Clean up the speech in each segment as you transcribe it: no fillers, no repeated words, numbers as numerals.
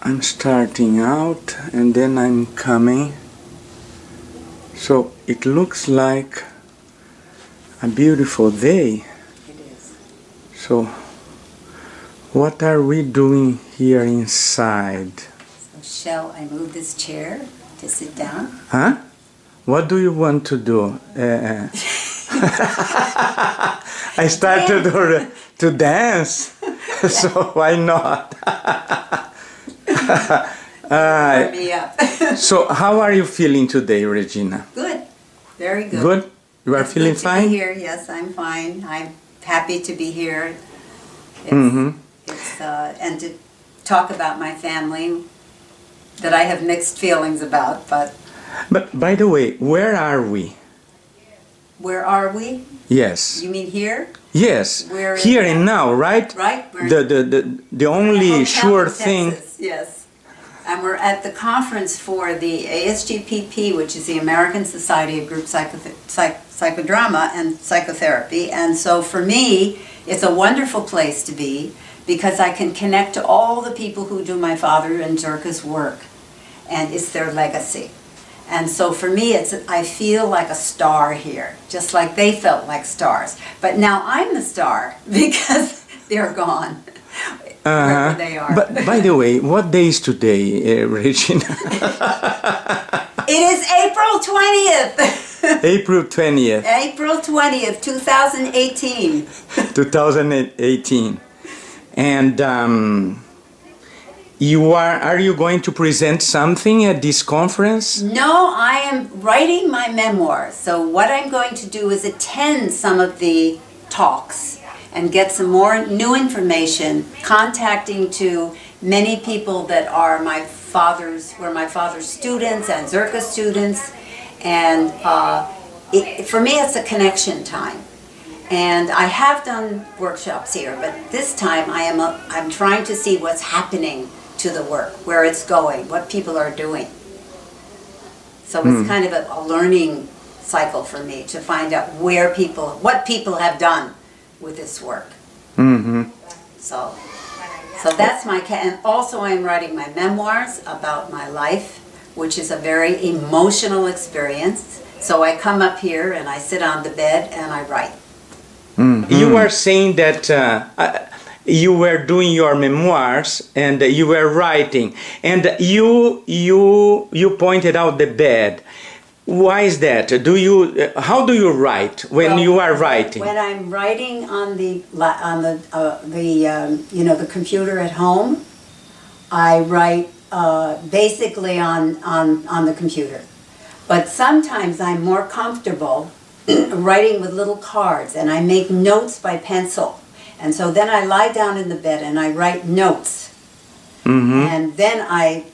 I'm starting out and then I'm coming. So it looks like a beautiful day. It is. So what are we doing here inside? So shall I move this chair to sit down? Huh? What do you want to do? I started to dance, so why not? Warm me up. So how are you feeling today, Regina? Good. Very good. Good? You are It's feeling good to fine? be here. Yes, I'm fine. I'm happy to be here. And to talk about my family that I have mixed feelings about. But By the way, where are we? where are we? Yes. You mean here? Yes. We're Here and now, right? Right. We're The only in a hotel sure in thing. Texas, yes. And we're at the conference for the ASGPP, which is the American Society of Group Psychodrama and Psychotherapy. And so for me, it's a wonderful place to be because I can connect to all the people who do my father and Zerka's work. And it's their legacy. And so for me, I feel like a star here, just like they felt like stars. But now I'm the star because they're gone. Wherever they are. But by the way, what day is today, Regina? It is April 20th. April 20th. April 20th, 2018. 2018. And are you going to present something at this conference? No, I am writing my memoirs. So what I'm going to do is attend some of the talks and get some more new information, contacting to many people that are my father's students and Zerka students. And for me, it's a connection time. And I have done workshops here, but this time I'm trying to see what's happening to the work, where it's going, what people are doing. So it's kind of a learning cycle for me to find out what people have done with this work. So that's and also I'm writing my memoirs about my life, which is a very emotional experience. So I come up here and I sit on the bed and I write. You are saying that you were doing your memoirs and you were writing, and you pointed out the bed. Why is that? How do you write when you are writing? When I'm writing on the computer at home, I write basically on the computer. But sometimes I'm more comfortable writing with little cards, and I make notes by pencil. And so then I lie down in the bed and I write notes. And then I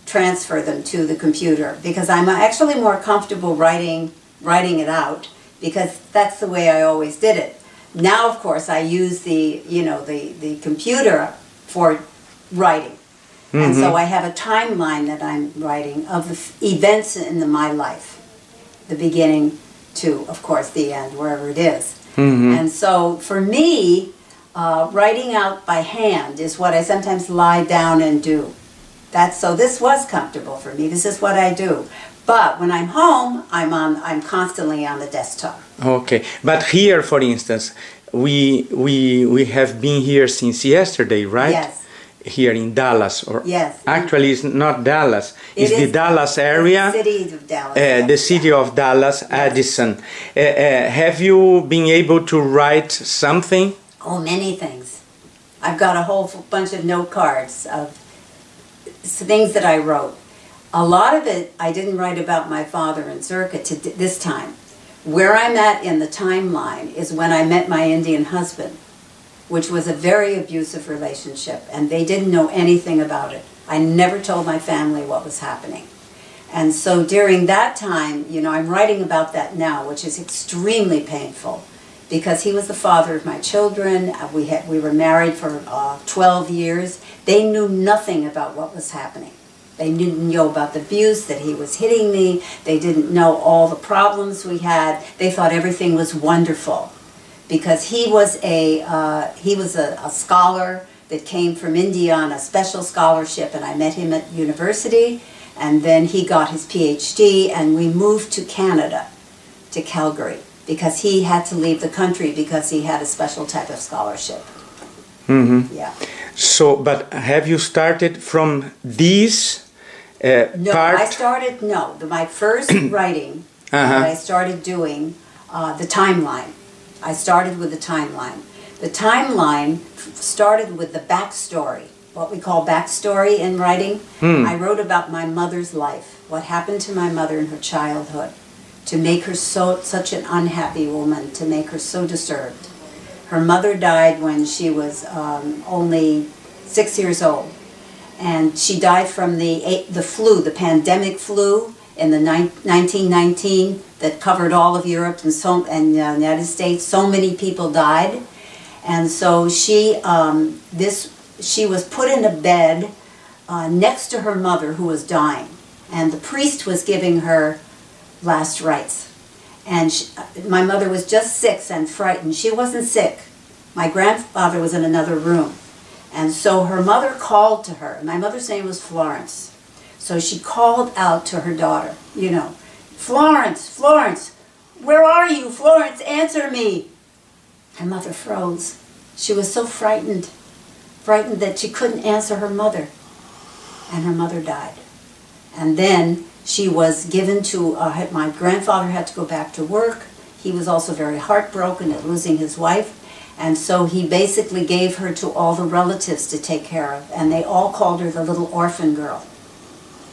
transfer them to the computer because I'm actually more comfortable writing it out because that's the way I always did it. Now, of course, I use the computer for writing. And so I have a timeline that I'm writing of the events in my life, the beginning to, of course, the end, wherever it is. And so for me, writing out by hand is what I sometimes lie down and do. So this was comfortable for me. This is what I do. But when I'm home, I'm constantly on the desktop. Okay, but here, for instance, we have been here since yesterday, right? Yes. Here in Dallas, or yes. Actually, it's not Dallas. It's the Dallas area. The city of Dallas. The city of Dallas, Addison. Have you been able to write something? Oh, many things. I've got a whole bunch of note cards of things that I wrote. A lot of it I didn't write about my father and Zerka this time. Where I'm at in the timeline is when I met my Indian husband, which was a very abusive relationship, and they didn't know anything about it. I never told my family what was happening. And so during that time, I'm writing about that now, which is extremely painful, because he was the father of my children. We were married for 12 years. They knew nothing about what was happening. They didn't know about the abuse, that he was hitting me. They didn't know all the problems we had. They thought everything was wonderful, because he was a scholar, that came from India on a special scholarship, and I met him at university, and then he got his PhD, and we moved to Canada, to Calgary, because he had to leave the country because he had a special type of scholarship. Mm-hmm. Yeah. So, but have you started from these No, part? My first writing that I started doing, the timeline. I started with the timeline. The timeline started with the backstory, what we call backstory in writing. I wrote about my mother's life, what happened to my mother in her childhood, to make her such an unhappy woman, to make her so disturbed. Her mother died when she was only 6 years old, and she died from the flu, the pandemic flu in the 1919 that covered all of Europe and the United States. So many people died, and so she was put in a bed next to her mother who was dying, and the priest was giving her last rites. And my mother was just 6 and frightened. She wasn't sick. My grandfather was in another room. And so her mother called to her. My mother's name was Florence. So she called out to her daughter, Florence, Florence, where are you? Florence, answer me. Her mother froze. She was so frightened that she couldn't answer her mother. And her mother died. And then she was given to, my grandfather had to go back to work. He was also very heartbroken at losing his wife. And so he basically gave her to all the relatives to take care of. And they all called her the little orphan girl,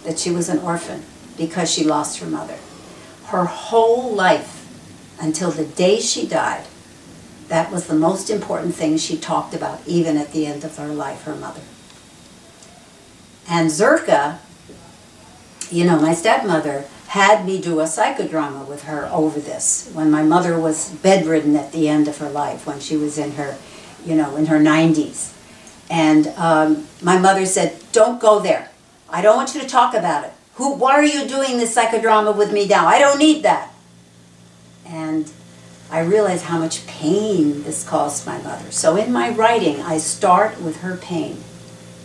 that she was an orphan because she lost her mother. Her whole life, until the day she died, that was the most important thing she talked about, even at the end of her life, her mother. And Zerka, my stepmother had me do a psychodrama with her over this when my mother was bedridden at the end of her life, when she was in her, in her 90s. And my mother said, don't go there. I don't want you to talk about it. Why are you doing this psychodrama with me now? I don't need that. And I realized how much pain this caused my mother. So in my writing, I start with her pain,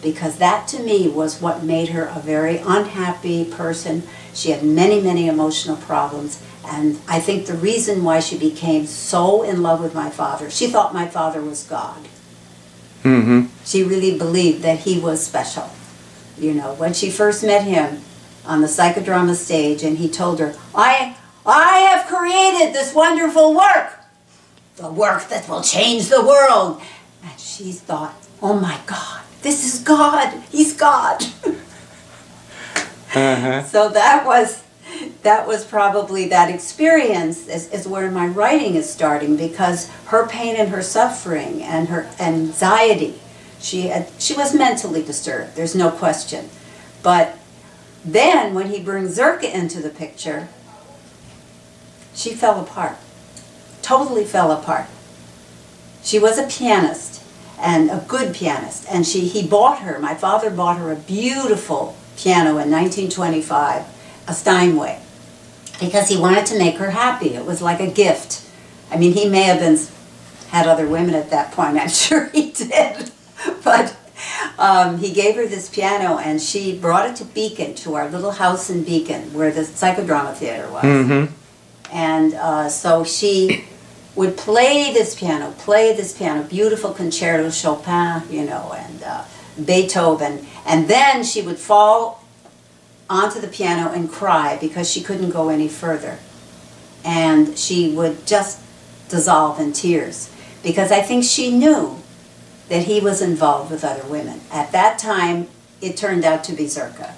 because that to me was what made her a very unhappy person. She had many, many emotional problems, and I think the reason why she became so in love with my father, she thought my father was God. Mm-hmm. She really believed that he was special. When she first met him on the psychodrama stage, and he told her, I have created this wonderful work, the work that will change the world. And she thought, oh my God, this is God. He's God. So that was probably that experience is where my writing is starting, because her pain and her suffering and her anxiety, she was mentally disturbed, there's no question. But then when he brings Zerka into the picture, she fell apart, totally fell apart. She was a pianist, and a good pianist, and my father bought her a beautiful piano in 1925, a Steinway, because he wanted to make her happy. It was like a gift. I mean, he may have had other women at that point, I'm sure he did, but he gave her this piano, and she brought it to Beacon, to our little house in Beacon, where the psychodrama theater was. Mm-hmm. And so she would play this piano, beautiful concerto, Chopin, and Beethoven, and then she would fall onto the piano and cry because she couldn't go any further. And she would just dissolve in tears, because I think she knew that he was involved with other women. At that time, it turned out to be Zerka.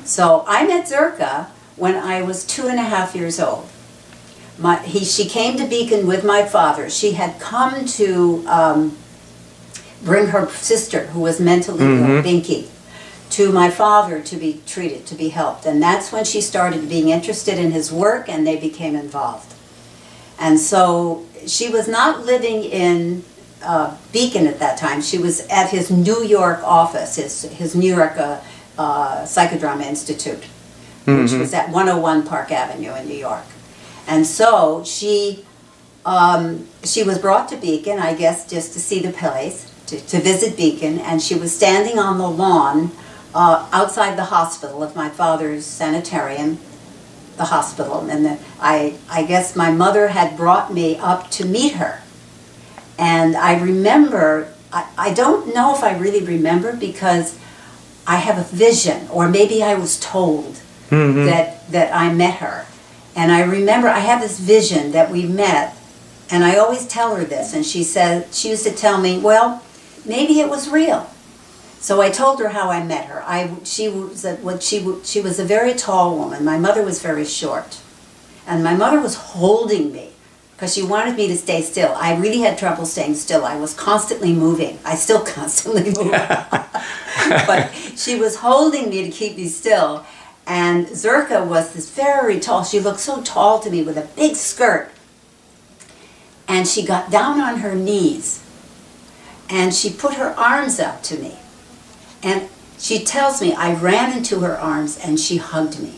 So I met Zerka when I was 2.5 years old. She came to Beacon with my father. She had come to bring her sister, who was mentally ill, Binky, to my father to be treated, to be helped. And that's when she started being interested in his work, and they became involved. And so she was not living in Beacon at that time. She was at his New York office, his New York Psychodrama Institute, which was at 101 Park Avenue in New York. And so she was brought to Beacon, I guess, just to see the place. to visit Beacon, and she was standing on the lawn outside the hospital of my father's sanitarium, the hospital, and I guess my mother had brought me up to meet her. And I remember, I don't know if I really remember, because I have a vision, or maybe I was told that I met her. And I remember I have this vision that we met, and I always tell her this, and she used to tell me, well, maybe it was real. So I told her how I met her. She was a very tall woman. My mother was very short. And my mother was holding me because she wanted me to stay still. I really had trouble staying still. I was constantly moving. I still constantly move. But she was holding me to keep me still. And Zerka was this very tall, she looked so tall to me with a big skirt. And she got down on her knees and she put her arms out to me. And she tells me I ran into her arms and she hugged me.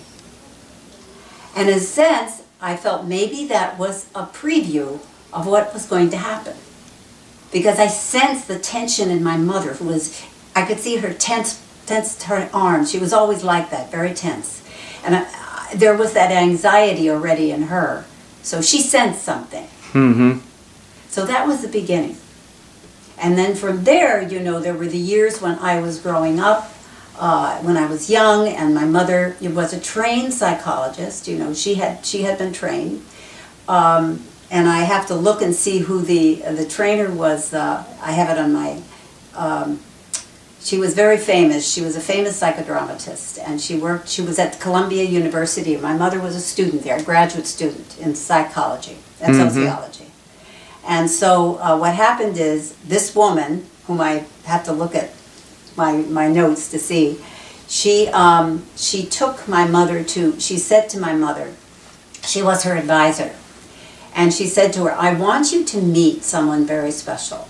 And in a sense, I felt maybe that was a preview of what was going to happen. Because I sensed the tension in my mother, I could see her tensed her arms. She was always like that, very tense. And there was that anxiety already in her. So she sensed something. Mm-hmm. So that was the beginning. And then from there, there were the years when I was growing up, when I was young, and my mother was a trained psychologist. She had been trained. And I have to look and see who the trainer was. I have it on my... she was very famous. She was a famous psychodramatist, and she was at Columbia University. My mother was a student there, a graduate student in psychology and sociology. And so what happened is, this woman, whom I have to look at my notes to see, she took my mother she said to my mother, she was her advisor, and she said to her, I want you to meet someone very special.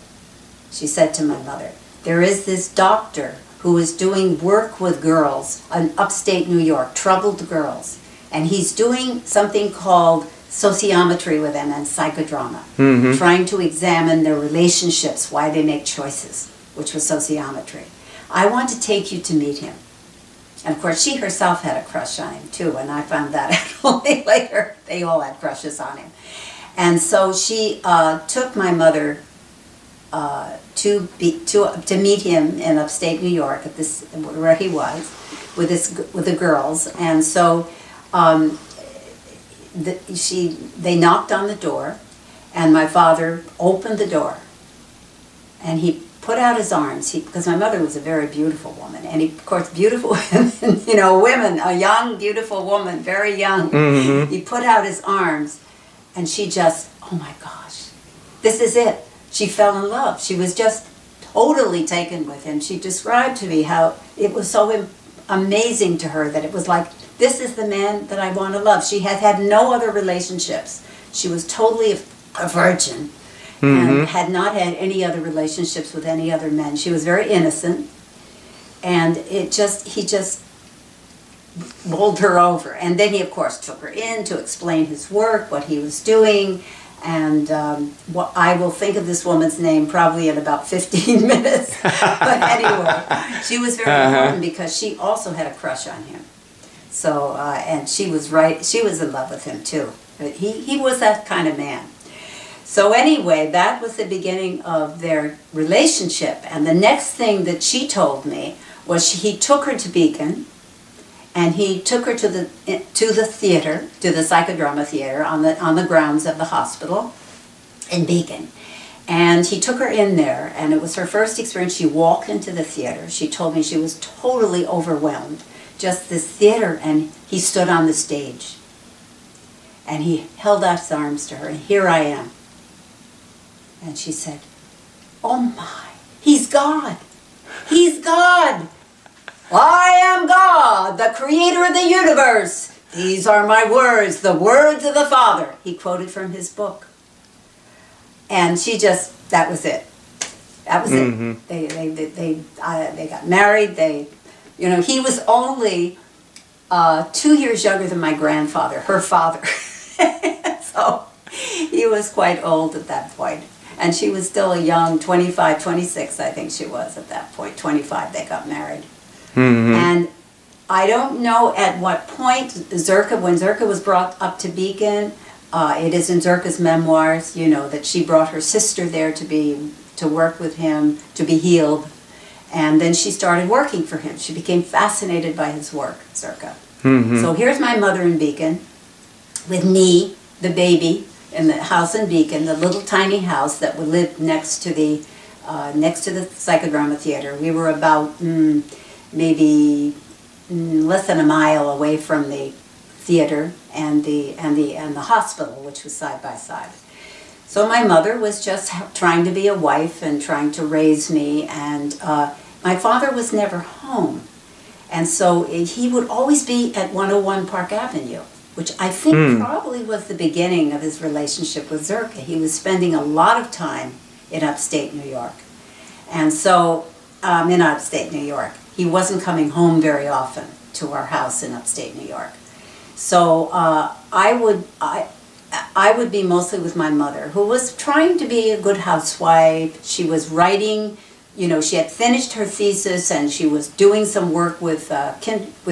She said to my mother, there is this doctor who is doing work with girls in upstate New York, troubled girls, and he's doing something called sociometry with them and psychodrama, trying to examine their relationships, why they make choices, which was sociometry. I want to take you to meet him. And of course, she herself had a crush on him too, and I found that out only later. They all had crushes on him. And so she took my mother to meet him in upstate New York, where he was, with the girls. And so they knocked on the door, and my father opened the door, and he put out his arms, because my mother was a very beautiful woman, and of course, beautiful women, a young, beautiful woman, very young. He put out his arms, and she just, oh my gosh, this is it. She fell in love. She was just totally taken with him. She described to me how it was so amazing to her that it was like, this is the man that I want to love. She had had no other relationships. She was totally a virgin and had not had any other relationships with any other men. She was very innocent, and he just bowled her over. And then he, of course, took her in to explain his work, what he was doing, and I will think of this woman's name probably in about 15 minutes. But anyway, she was very important because she also had a crush on him. So, and she was in love with him too. But he was that kind of man. So anyway, that was the beginning of their relationship. And the next thing that she told me was he took her to Beacon, and he took her to the theater, to the psychodrama theater on the grounds of the hospital in Beacon. And he took her in there, and it was her first experience. She walked into the theater. She told me she was totally overwhelmed. Just this theater, and he stood on the stage. And he held out his arms to her, and here I am. And she said, oh my, he's God. He's God. I am God, the creator of the universe. These are my words, the words of the Father. He quoted from his book. And that was it. That was it. They got married. He was only 2 years younger than my grandfather, her father. So he was quite old at that point. And she was still a young 25, 26, I think she was at that point. 25, they got married. And I don't know at what point when Zerka was brought up to Beacon, it is in Zerka's memoirs, you know, that she brought her sister there to work with him, to be healed. And then she started working for him. She became fascinated by his work, Zerka. So here's my mother in Beacon with me, the baby, in the house in Beacon, the little tiny house that would live next to the psychodrama theater. We were about maybe less than a mile away from the theater and the hospital, which was side by side. So my mother was just trying to be a wife and trying to raise me, and my father was never home. And so he would always be at 101 Park Avenue, which I think probably was the beginning of his relationship with Zerka. He was spending a lot of time in upstate New York. And so, in upstate New York. He wasn't coming home very often to our house in upstate New York. So I would be mostly with my mother, who was trying to be a good housewife. She was writing, you know, she had finished her thesis and she was doing some work with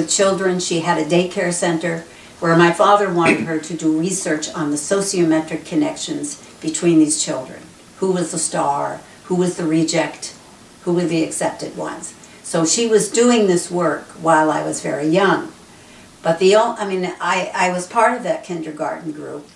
children. She had a daycare center where my father wanted her to do research on the sociometric connections between these children. Who was the star? Who was the reject? Who were the accepted ones? So she was doing this work while I was very young. But I was part of that kindergarten group.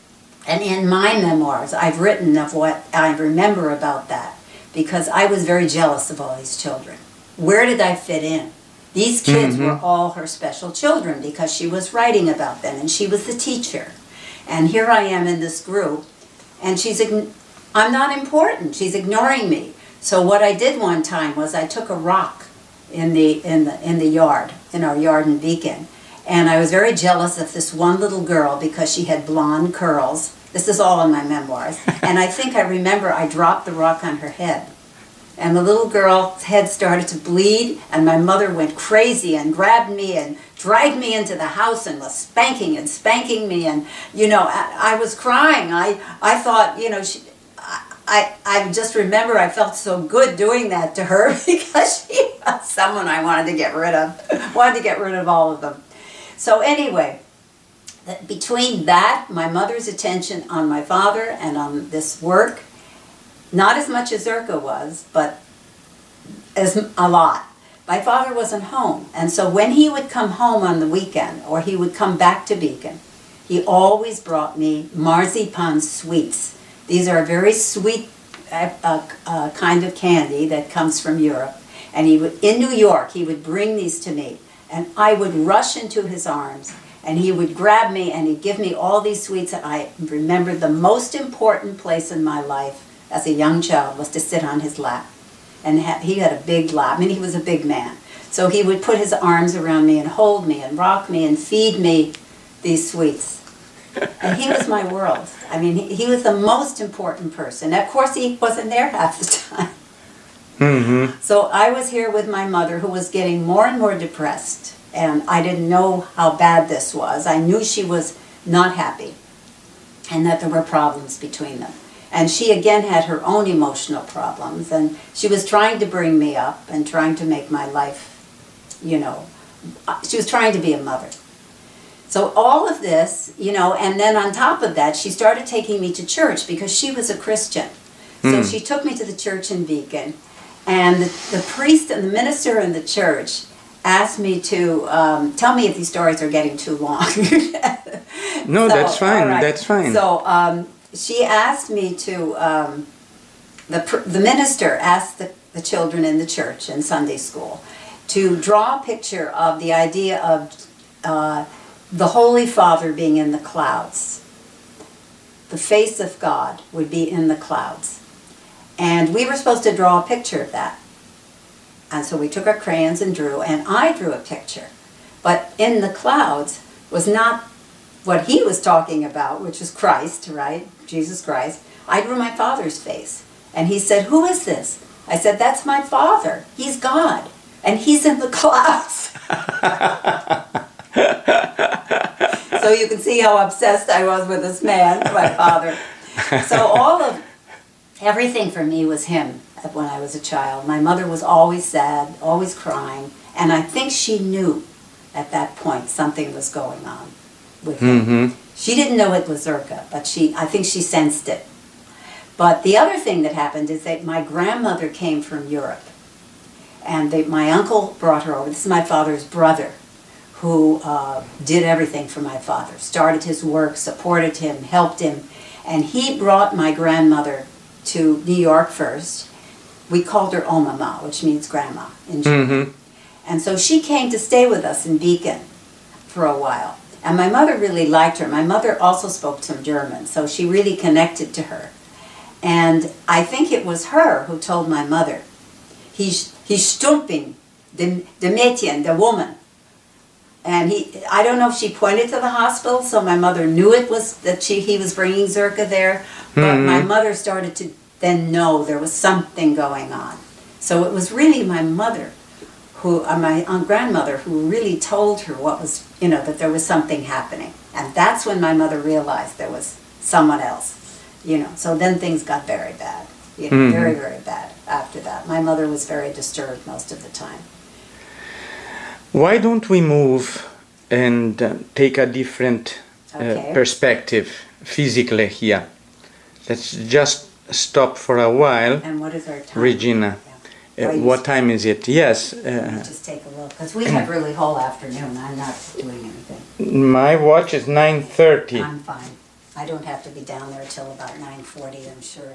And in my memoirs, I've written of what I remember about that, because I was very jealous of all these children. Where did I fit in? These kids were all her special children because she was writing about them and she was the teacher. And here I am in this group, and I'm not important. She's ignoring me. So what I did one time was I took a rock in the yard, in our yard in Beacon, and I was very jealous of this one little girl because she had blonde curls. This is all in my memoirs. And I think I remember I dropped the rock on her head. And the little girl's head started to bleed, and my mother went crazy and grabbed me and dragged me into the house and was spanking me. And, you know, I was crying. I thought, you know, I just remember I felt so good doing that to her because she was someone I wanted to get rid of. Wanted to get rid of all of them. So anyway, between that, my mother's attention on my father and on this work, not as much as Zerka was, but a lot. My father wasn't home, and so when he would come home on the weekend, or he would come back to Beacon, he always brought me marzipan sweets. These are a very sweet kind of candy that comes from Europe. And in New York, he would bring these to me. And I would rush into his arms. And he would grab me and he'd give me all these sweets. And I remember the most important place in my life as a young child was to sit on his lap. And he had a big lap. I mean, he was a big man. So he would put his arms around me and hold me and rock me and feed me these sweets. And he was my world. I mean, he was the most important person. Of course, he wasn't there half the time. So I was here with my mother, who was getting more and more depressed. And I didn't know how bad this was. I knew she was not happy and that there were problems between them. And she again had her own emotional problems. And she was trying to bring me up and trying to make my life, you know, she was trying to be a mother. So all of this, you know, and then on top of that, she started taking me to church because she was a Christian. So she took me to the church in Beacon, and the priest and the minister in the church asked me to tell me if these stories are getting too long. No, that's fine. Right. That's fine. So she asked me to, the minister asked the children in the church in Sunday school to draw a picture of the idea of the Holy Father being in the clouds. The face of God would be in the clouds. And we were supposed to draw a picture of that. And so we took our crayons and drew, and I drew a picture. But in the clouds was not what he was talking about, which is Christ, right? Jesus Christ. I drew my father's face. And he said, "Who is this?" I said, "That's my father. He's God. And he's in the clouds." So you can see how obsessed I was with this man, my father. So everything for me was him when I was a child. My mother was always sad, always crying, and I think she knew at that point something was going on with him. She didn't know it was Zirka, but I think she sensed it. But the other thing that happened is that my grandmother came from Europe, and my uncle brought her over. This is my father's brother, who did everything for my father, started his work, supported him, helped him, and he brought my grandmother to New York first. We called her Omama, which means grandma in German. And so she came to stay with us in Beacon for a while. And my mother really liked her. My mother also spoke some German, so she really connected to her. And I think it was her who told my mother, he's stumping, the Mädchen, the woman. And I don't know if she pointed to the hospital, so my mother knew it was that he was bringing Zirka there. But my mother started to then know there was something going on. So it was really my mother, my grandmother, who really told her what was, that there was something happening. And that's when my mother realized there was someone else, So then things got very bad, very, very bad after that. My mother was very disturbed most of the time. Why don't we move and take a different perspective physically here? Let's just stop for a while. And what is our time? Regina, what time is it? Yes. Let me just take a look, because we have really whole afternoon. I'm not doing anything. My watch is 9:30. I'm fine. I don't have to be down there till about 9:40, I'm sure.